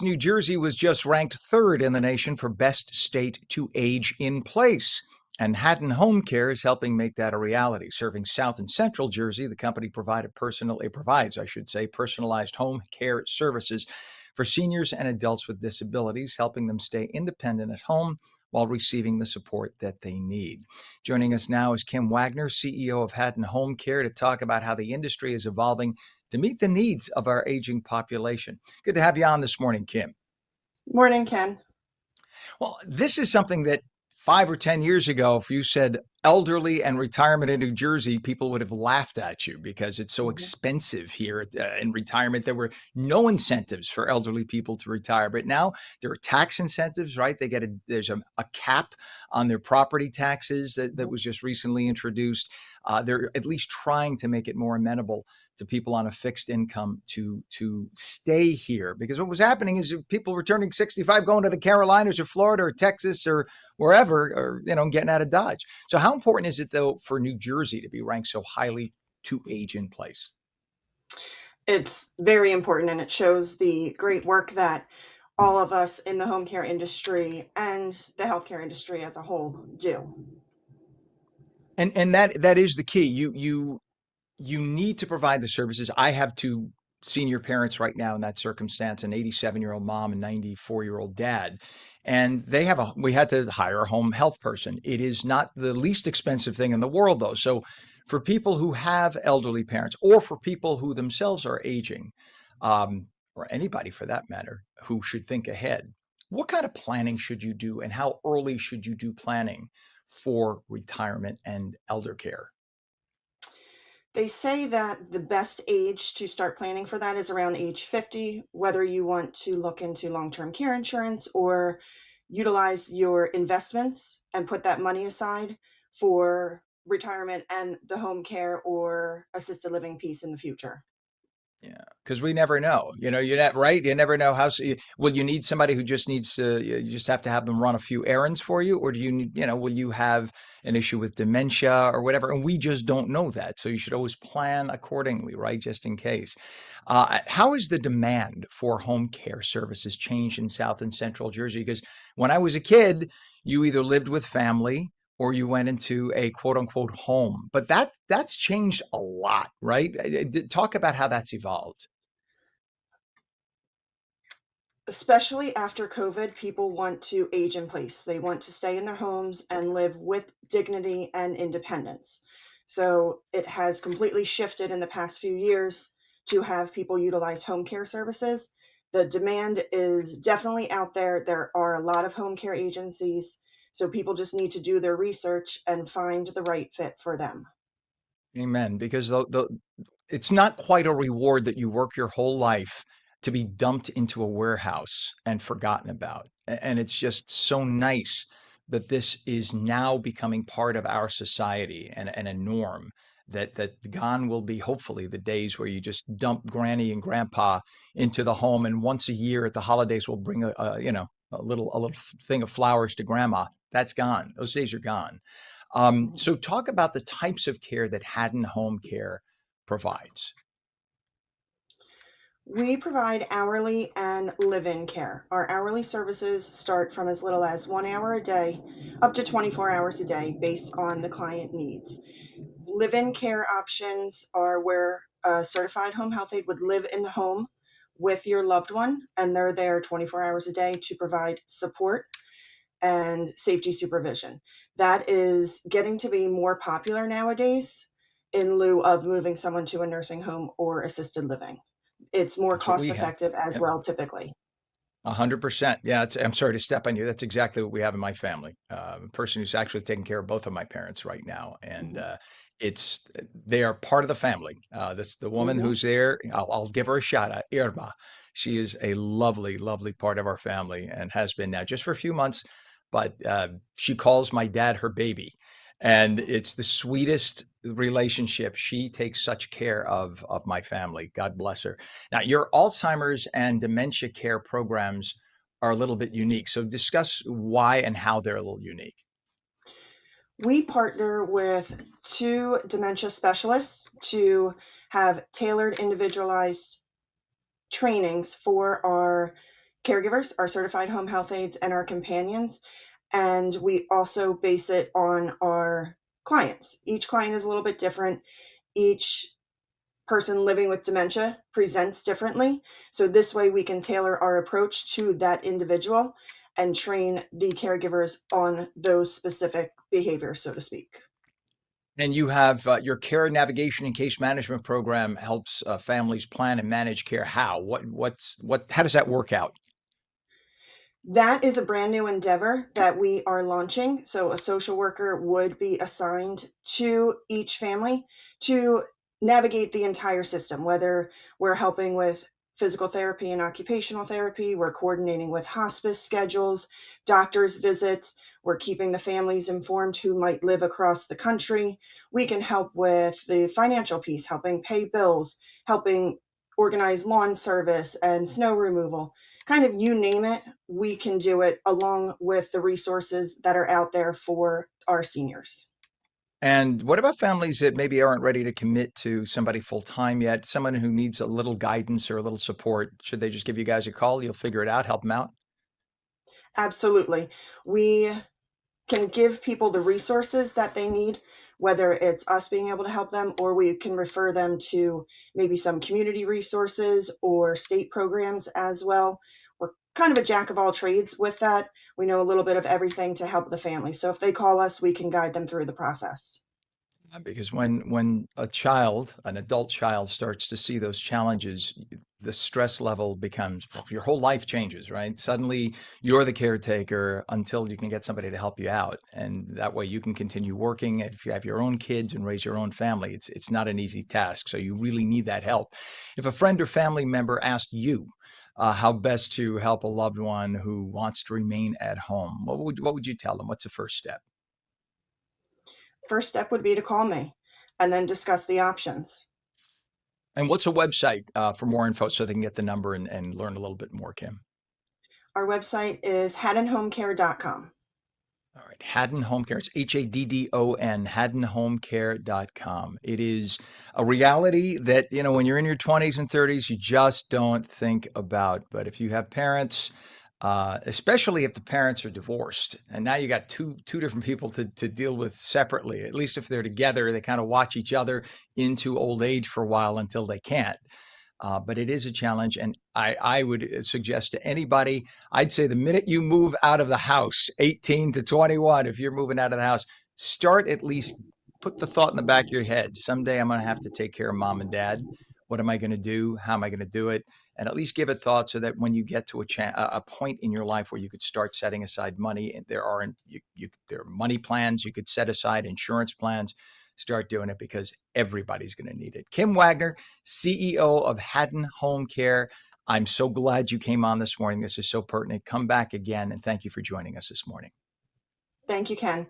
New Jersey was just ranked third in the nation for best state to age in place. And Haddon Home Care is helping make that a reality. Serving South and Central Jersey, the company provides, I should say, personalized home care services for seniors and adults with disabilities, helping them stay independent at home while receiving the support that they need. Joining us now is Kim Wagner, CEO of Haddon Home Care, to talk about how the industry is evolving to meet the needs of our aging population. Good to have you on this morning, Kim. Morning, Ken. Well, this is something that 5 or 10 years ago, if you said elderly and retirement in New Jersey, people would have laughed at you because it's so Mhm. expensive here in retirement. There were no incentives for elderly people to retire, but now there are tax incentives, right? There's a cap on their property taxes that was just recently introduced. They're at least trying to make it more amenable to people on a fixed income to stay here, because what was happening is people were turning 65 going to the Carolinas or Florida or Texas or wherever, or getting out of Dodge. So how important is it though for New Jersey to be ranked so highly to age in place? It's very important and it shows the great work that all of us in the home care industry and the healthcare industry as a whole do. And that is the key. You need to provide the services. I have two senior parents right now in that circumstance, an 87-year-old mom and 94-year-old dad. And we had to hire a home health person. It is not the least expensive thing in the world, though. So for people who have elderly parents or for people who themselves are aging, or anybody for that matter, who should think ahead, what kind of planning should you do and how early should you do planning for retirement and elder care? They say that the best age to start planning for that is around age 50, whether you want to look into long term care insurance or utilize your investments and put that money aside for retirement and the home care or assisted living piece in the future. Yeah, because we never know. You're not right. You never know will you need somebody who just needs to, you just have to have them run a few errands for you, or do you need, will you have an issue with dementia or whatever? And we just don't know that. So you should always plan accordingly, right? Just in case. How has the demand for home care services changed in South and Central Jersey? Because when I was a kid, you either lived with family or you went into a quote unquote home. But that's changed a lot, right? Talk about how that's evolved. Especially after COVID, people want to age in place. They want to stay in their homes and live with dignity and independence. So it has completely shifted in the past few years to have people utilize home care services. The demand is definitely out there. There are a lot of home care agencies. So people just need to do their research and find the right fit for them. Amen. Because it's not quite a reward that you work your whole life to be dumped into a warehouse and forgotten about. And it's just so nice that this is now becoming part of our society and a norm, that gone will be hopefully the days where you just dump granny and grandpa into the home, and once a year at the holidays we'll bring a little thing of flowers to grandma. That's gone. Those days are gone. So talk about the types of care that Haddon Home Care provides. We provide hourly and live in care. Our hourly services start from as little as 1 hour a day up to 24 hours a day based on the client needs. Live in care options are where a certified home health aide would live in the home with your loved one, and they're there 24 hours a day to provide support and safety supervision. That is getting to be more popular nowadays in lieu of moving someone to a nursing home or assisted living. It's more That's what cost we have. effective as Yep. well, typically. 100%. Yeah, I'm sorry to step on you. That's exactly what we have in my family. A person who's actually taking care of both of my parents right now, and Mhm. it's they are part of the family. This the woman Mhm. who's there. I'll give her a shout out, Irma. She is a lovely, lovely part of our family and has been now just for a few months. But she calls my dad her baby, and it's the sweetest relationship. She takes such care of my family. God bless her. Now, your Alzheimer's and dementia care programs are a little bit unique. So discuss why and how they're a little unique. We partner with two dementia specialists to have tailored, individualized trainings for our caregivers, our certified home health aides, and our companions. And we also base it on our clients. Each client is a little bit different. Each person living with dementia presents differently. So this way we can tailor our approach to that individual and train the caregivers on those specific behaviors, so to speak. And you have your care navigation and case management program helps families plan and manage care. How? How does that work out? That is a brand new endeavor that we are launching. So a social worker would be assigned to each family to navigate the entire system, whether we're helping with physical therapy and occupational therapy, we're coordinating with hospice schedules, doctor's visits, we're keeping the families informed who might live across the country. We can help with the financial piece, helping pay bills, helping organize lawn service and snow removal. Kind of you name it, we can do it along with the resources that are out there for our seniors. And what about families that maybe aren't ready to commit to somebody full time yet? Someone who needs a little guidance or a little support. Should they just give you guys a call? You'll figure it out, help them out. Absolutely. We can give people the resources that they need, whether it's us being able to help them or we can refer them to maybe some community resources or state programs as well. We're kind of a jack of all trades with that. We know a little bit of everything to help the family. So if they call us, we can guide them through the process. Because when a child, an adult child, starts to see those challenges, the stress level becomes your whole life changes, right? Suddenly you're the caretaker until you can get somebody to help you out, and that way you can continue working. If you have your own kids and raise your own family, it's not an easy task. So you really need that help. If a friend or family member asked you how best to help a loved one who wants to remain at home, what would you tell them? What's the first step? First step would be to call me and then discuss the options. And what's a website for more info so they can get the number and learn a little bit more, Kim? Our website is haddonhomecare.com. All right, Haddon Home Care. It's Haddon, haddonhomecare.com. It is a reality that, when you're in your 20s and 30s, you just don't think about. But if you have parents, especially if the parents are divorced, and now you got two different people to deal with separately, at least if they're together, they kind of watch each other into old age for a while until they can't. But it is a challenge. And I would suggest to anybody, I'd say the minute you move out of the house, 18 to 21, if you're moving out of the house, start at least put the thought in the back of your head. Someday I'm going to have to take care of mom and dad. What am I going to do? How am I going to do it? And at least give it thought so that when you get to a point in your life where you could start setting aside money, and there are money plans you could set aside, insurance plans, start doing it because everybody's going to need it. Kim Wagner, CEO of Haddon Home Care. I'm so glad you came on this morning. This is so pertinent. Come back again, and thank you for joining us this morning. Thank you, Ken.